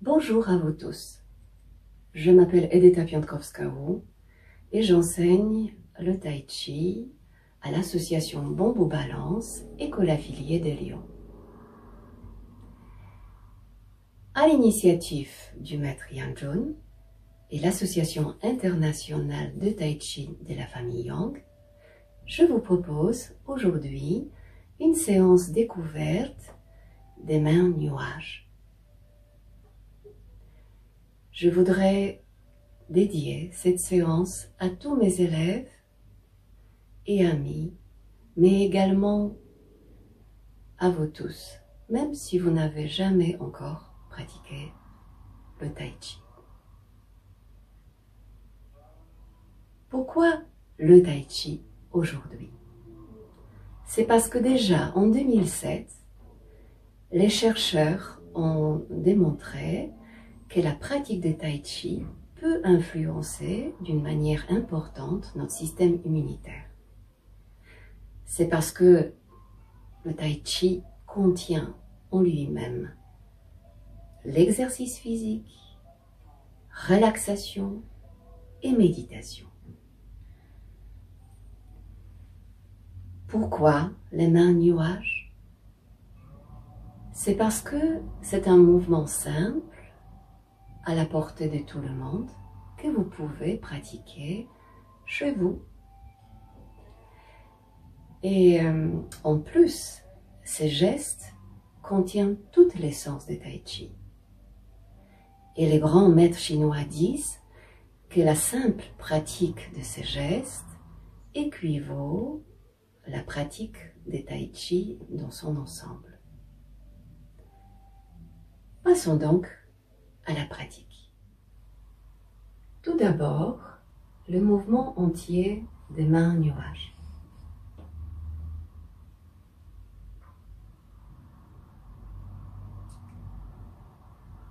Bonjour à vous tous. Je m'appelle Edyta Piątkowska-Wu et j'enseigne le Tai Chi à l'association Bambou Balance, école affiliée de Lyon. À l'initiative du maître Yang Jun et l'association internationale de Tai Chi de la famille Yang, je vous propose aujourd'hui une séance découverte des mains nuages. Je voudrais dédier cette séance à tous mes élèves et amis, mais également à vous tous, même si vous n'avez jamais encore pratiqué le Tai Chi. Pourquoi le Tai Chi aujourd'hui? C'est parce que déjà en 2007, les chercheurs ont démontré que la pratique de Tai Chi peut influencer d'une manière importante notre système immunitaire. C'est parce que le Tai Chi contient en lui-même l'exercice physique, relaxation et méditation. Pourquoi les mains nuages? C'est parce que c'est un mouvement simple, à la portée de tout le monde, que vous pouvez pratiquer chez vous. Et en plus, ces gestes contiennent toute l'essence de Tai Chi. Et les grands maîtres chinois disent que la simple pratique de ces gestes équivaut à la pratique de Tai Chi dans son ensemble. Passons donc à la pratique. Tout d'abord, le mouvement entier des mains nuages.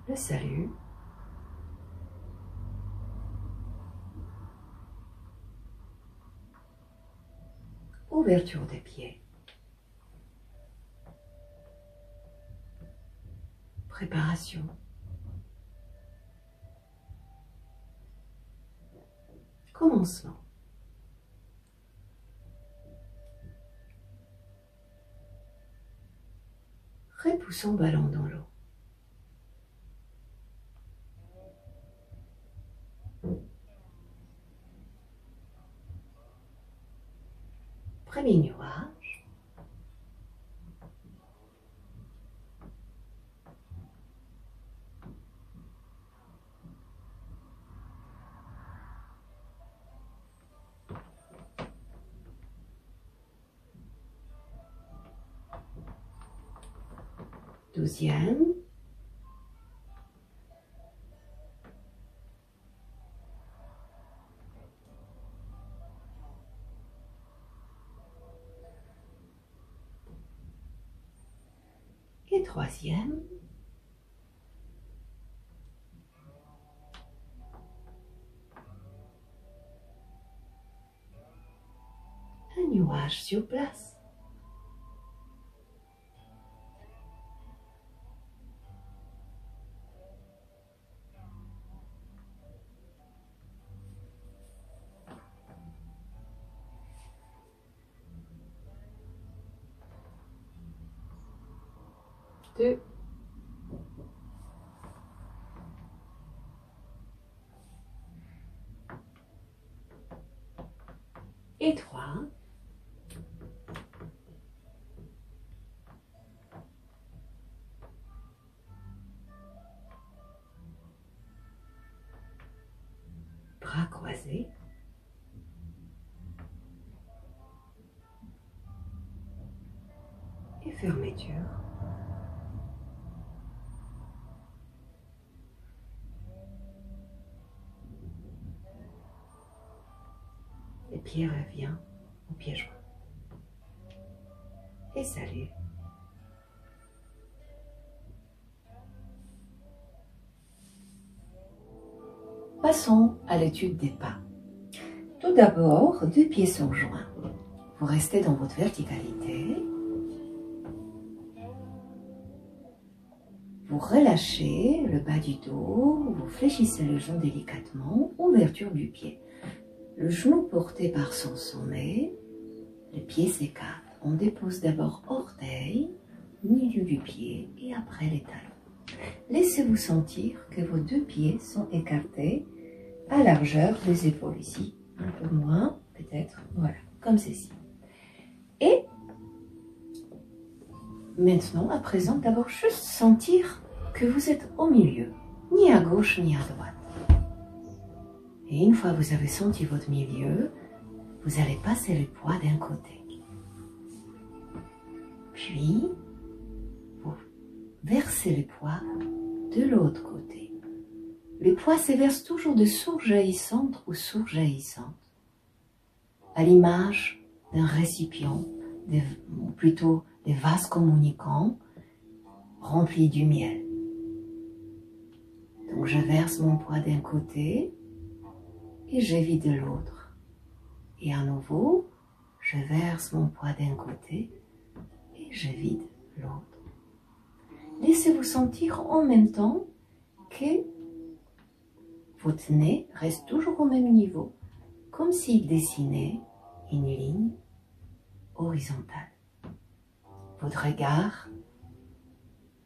Le salut. Ouverture des pieds. Préparation. Commencement. Repoussons ballon dans l'eau. Premier nuage. Deuxième. Et troisième. Un nuage sur place. Deux. Et trois. Bras croisés. Et fermeture. Les pieds reviennent au pied joint. Et salut. Passons à l'étude des pas. Tout d'abord, deux pieds sont joints. Vous restez dans votre verticalité. Vous relâchez le bas du dos, vous fléchissez le genou délicatement, ouverture du pied. Le genou porté par son sommet, le pied s'écarte. On dépose d'abord orteil, milieu du pied et après les talons. Laissez-vous sentir que vos deux pieds sont écartés à largeur des épaules ici. Un peu moins, peut-être, voilà, comme ceci. Et maintenant, à présent, d'abord juste sentir que vous êtes au milieu, ni à gauche ni à droite. Et une fois que vous avez senti votre milieu, vous allez passer le poids d'un côté. Puis, vous versez le poids de l'autre côté. Le poids se verse toujours de source jaillissante ou source jaillissante, à l'image d'un récipient, ou plutôt des vases communicants remplis du miel. Donc je verse mon poids d'un côté et je vide de l'autre. Et à nouveau, je verse mon poids d'un côté et je vide l'autre. Laissez-vous sentir en même temps que votre nez reste toujours au même niveau, comme s'il dessinait une ligne horizontale. Votre regard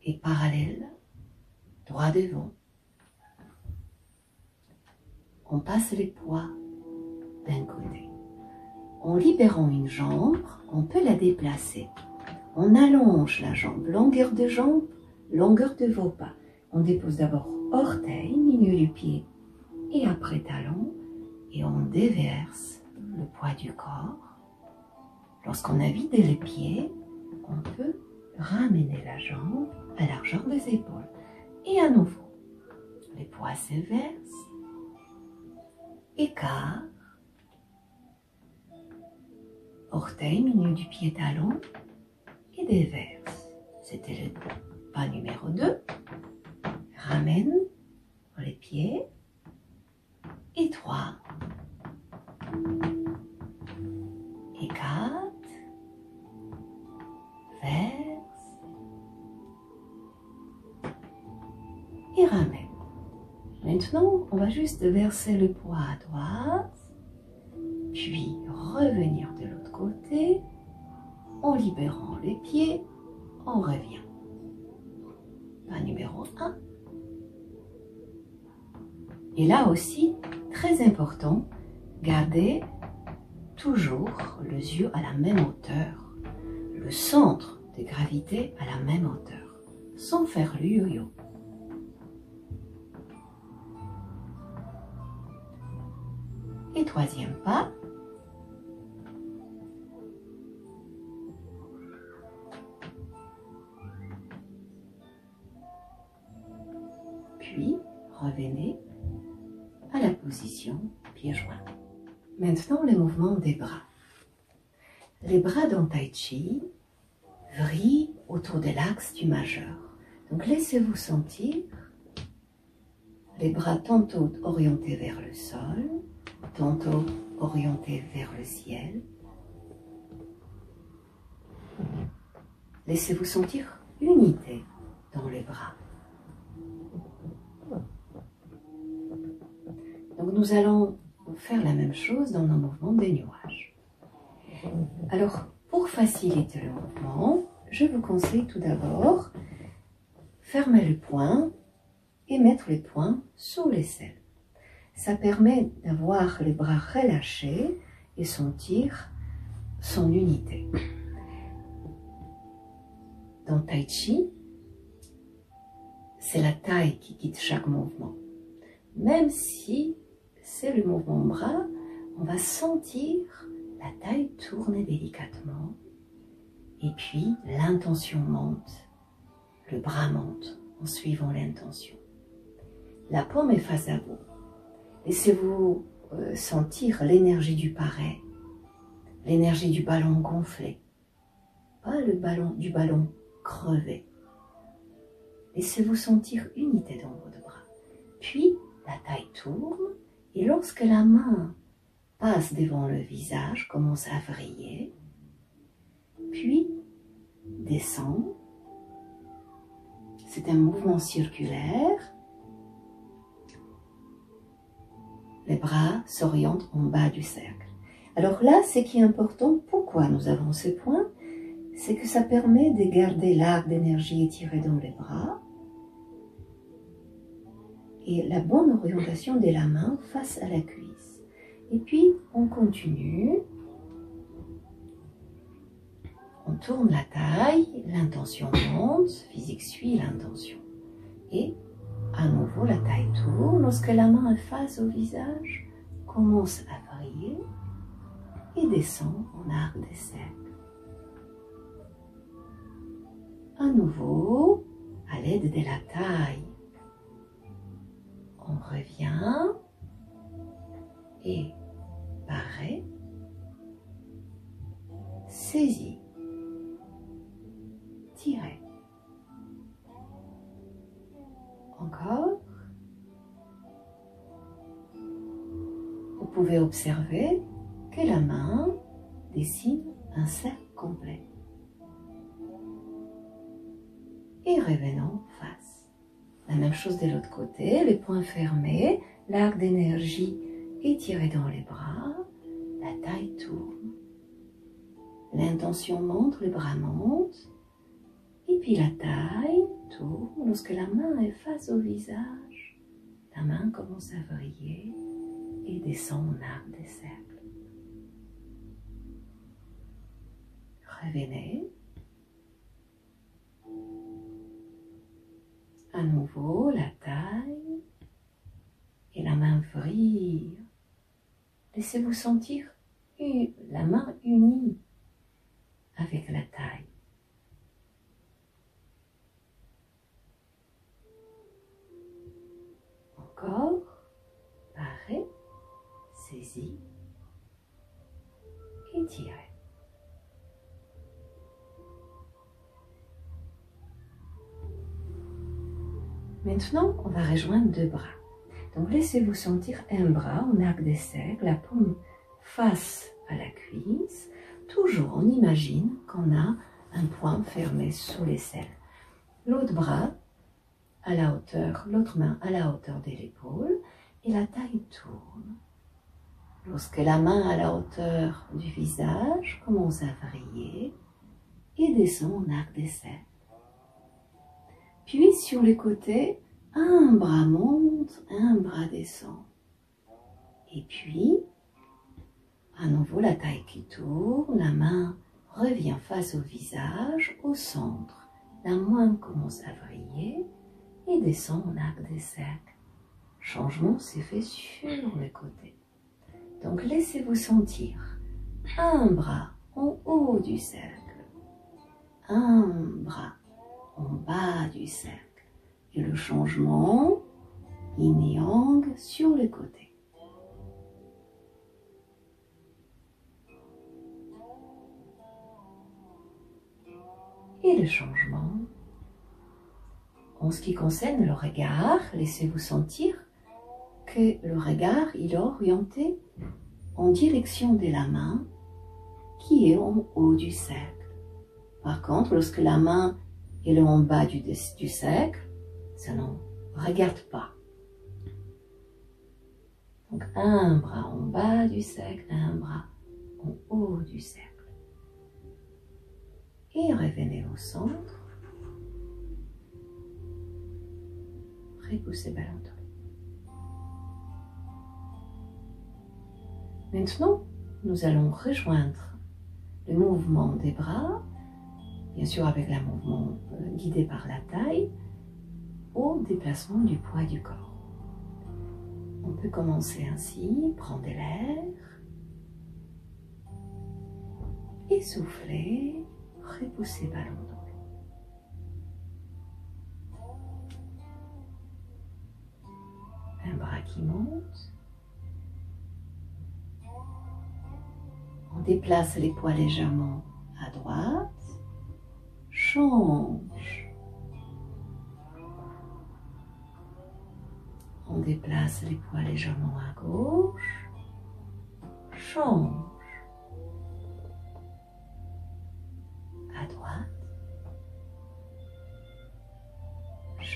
est parallèle, droit devant. On passe les poids d'un côté. En libérant une jambe, on peut la déplacer. On allonge la jambe, longueur de jambe, longueur de vos pas. On dépose d'abord orteil, milieu du pied et après talon et on déverse le poids du corps. Lorsqu'on a vidé les pieds, on peut ramener la jambe à largeur des épaules. Et à nouveau, les poids se versent, écart, orteil, milieu du pied, talon et déverse. C'était le pas numéro 2. Ramène les pieds et 3. Et 4. Verse et ramène. Maintenant, on va juste verser le poids à droite, puis revenir de l'autre côté, en libérant les pieds, on revient. Pas numéro 1. Et là aussi, très important, gardez toujours les yeux à la même hauteur, le centre de gravité à la même hauteur, sans faire le yo-yo. Et troisième pas. Puis, revenez à la position pieds joints. Maintenant, le mouvement des bras. Les bras dans Tai Chi vrillent autour de l'axe du majeur. Donc, laissez-vous sentir les bras tantôt orientés vers le sol, tantôt orientés vers le ciel. Laissez-vous sentir unité dans les bras. Donc nous allons faire la même chose dans nos mouvements des nuages. Alors, pour faciliter le mouvement, je vous conseille tout d'abord fermer le poing et mettre les poings sous l'aisselle. Ça permet d'avoir les bras relâchés et sentir son unité. Dans Tai Chi, c'est la taille qui guide chaque mouvement. Même si c'est le mouvement bras, on va sentir la taille tourner délicatement et puis l'intention monte, le bras monte en suivant l'intention. La paume est face à vous. Laissez-vous sentir l'énergie du paré, l'énergie du ballon gonflé, pas le ballon du ballon crevé. Laissez-vous sentir unité dans votre bras. Puis, la taille tourne et lorsque la main passe devant le visage, commence à vriller, puis descend. c'est un mouvement circulaire. Les bras s'orientent en bas du cercle. Alors là, ce qui est important, pourquoi nous avons ce point, c'est que ça permet de garder l'arc d'énergie étiré dans les bras et la bonne orientation de la main face à la cuisse. Et puis, on continue. On tourne la taille, l'intention monte, physique suit l'intention. Et à nouveau, la taille tourne. Lorsque la main est face au visage, commence à briller et descend en arc de cercle. À nouveau, à l'aide de la taille, on revient et pareil, saisit, tirez. Encore. Vous pouvez observer que la main dessine un cercle complet. Et revenons face. La même chose de l'autre côté, les poings fermés, l'arc d'énergie étiré dans les bras, la taille tourne. L'intention monte, les bras montent, et puis la taille tourne. Lorsque la main est face au visage, la main commence à vriller et descend en arc de cercle. Revenez. À nouveau, la taille et la main vrille. Laissez-vous sentir la main unie avec la taille. Encore, pareil, saisis et tirez. Maintenant, on va rejoindre deux bras. Donc, laissez-vous sentir un bras en arc de cercle, la paume face à la cuisse. Toujours, on imagine qu'on a un point fermé sous l'aisselle. L'autre bras à la hauteur, l'autre main à la hauteur de l'épaule et la taille tourne. Lorsque la main à la hauteur du visage commence à vriller et descend en arc de cercle. Puis sur les côtés, un bras monte, un bras descend. Et puis, à nouveau la taille qui tourne, la main revient face au visage, au centre. La main commence à vriller et descend en arc de cercle. Changement s'est fait sur les côtés. Donc laissez-vous sentir un bras en haut du cercle, un bras en bas du cercle et le changement yin-yang sur les côtés. Et le changement en ce qui concerne le regard, laissez-vous sentir que le regard il est orienté en direction de la main qui est en haut du cercle. Par contre, lorsque la main est en bas du cercle, ça ne regarde pas. Donc un bras en bas du cercle, un bras en haut du cercle. Et revenez au centre. Repoussez ballon tombé. Maintenant, nous allons rejoindre le mouvement des bras, bien sûr avec le mouvement guidé par la taille, au déplacement du poids du corps. On peut commencer ainsi, prendre de l'air, essouffler, repousser ballon dans l'eau. Un bras qui monte. On déplace les poids légèrement à droite. Change. On déplace les poids légèrement à gauche. Change. À droite.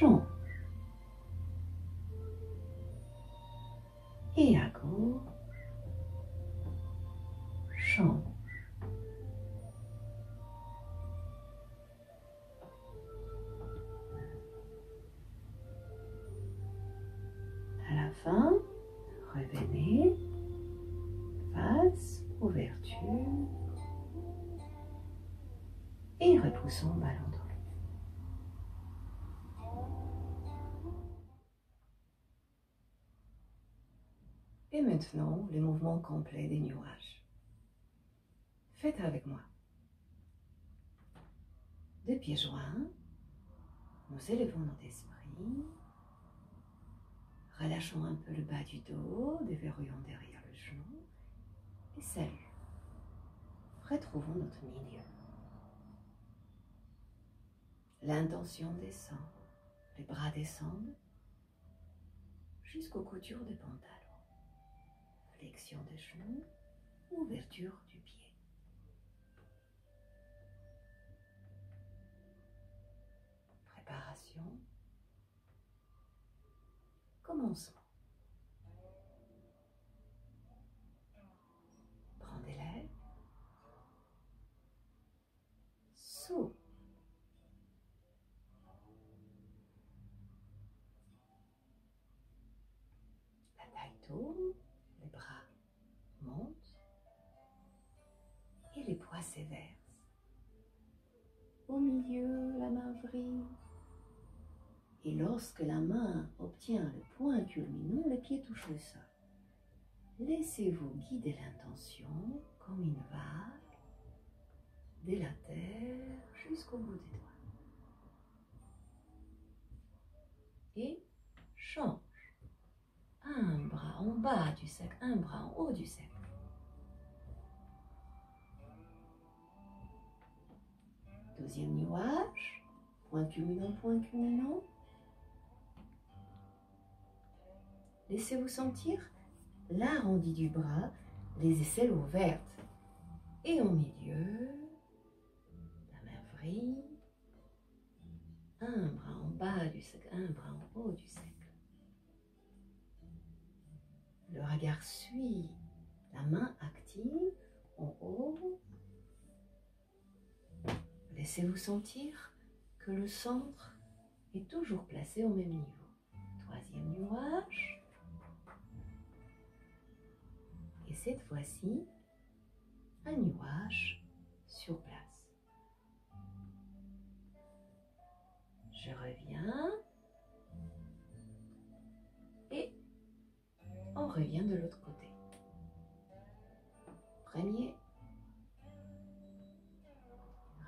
change. Et à gauche, change. À la fin, revenez face, ouverture et repoussons ballon dans l'eau. Et maintenant, le mouvement complet des nuages. Faites avec moi. Deux pieds joints, nous élevons notre esprit, relâchons un peu le bas du dos, déverrouillons derrière le genou et salut. Retrouvons notre milieu. L'intention descend, les bras descendent jusqu'aux coutures des pantalons. Flexion des genoux, ouverture du pied. Préparation. Commencement. Prends l'air. Souffle. La taille tourne, les bras montent et les poids s'éversent. Au milieu, la main vrille. Et lorsque la main obtient le point culminant, le pied touche le sol. Laissez-vous guider l'intention comme une vague de la terre jusqu'au bout des doigts. Et change. Un bras en bas du cercle, un bras en haut du cercle. Deuxième nuage, point culminant, point culminant. Laissez-vous sentir l'arrondi du bras, les aisselles ouvertes. Et au milieu, la main vrille. Un bras en bas du cercle, un bras en haut du cercle. Le regard suit la main active en haut. Laissez-vous sentir que le centre est toujours placé au même niveau. Troisième nuage. Et cette fois-ci, un nuage sur place. Je reviens. Et on revient de l'autre côté. Premier.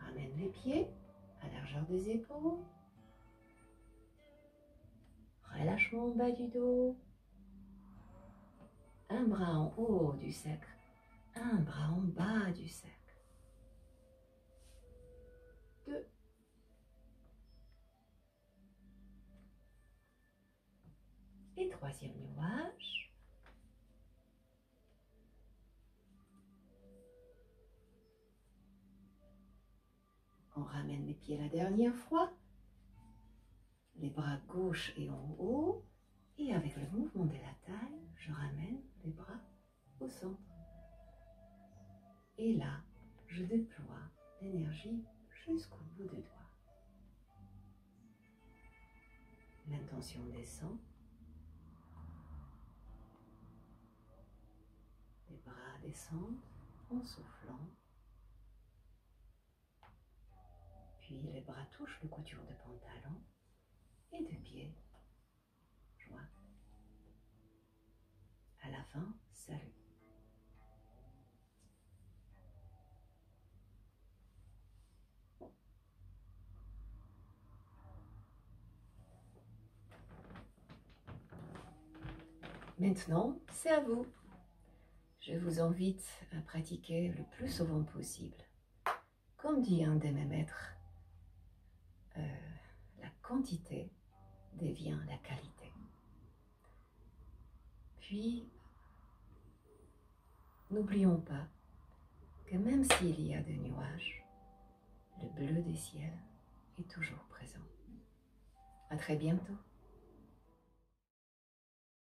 Ramène les pieds à largeur des épaules. Relâchement en bas du dos. Un bras en haut du cercle, un bras en bas du cercle. 2. Et troisième nuage. On ramène les pieds la dernière fois. Les bras gauche et en haut. Et avec le mouvement de la taille, je ramène les bras au centre. Et là, je déploie l'énergie jusqu'au bout des doigts. L'intention descend. Les bras descendent en soufflant. Puis les bras touchent le couture de pantalon et de pieds joints. À la fin, salut. Maintenant, c'est à vous. Je vous invite à pratiquer le plus souvent possible. Comme dit un de mes maîtres, la quantité devient la qualité. Puis, n'oublions pas que même s'il y a des nuages, le bleu des ciels est toujours présent. À très bientôt.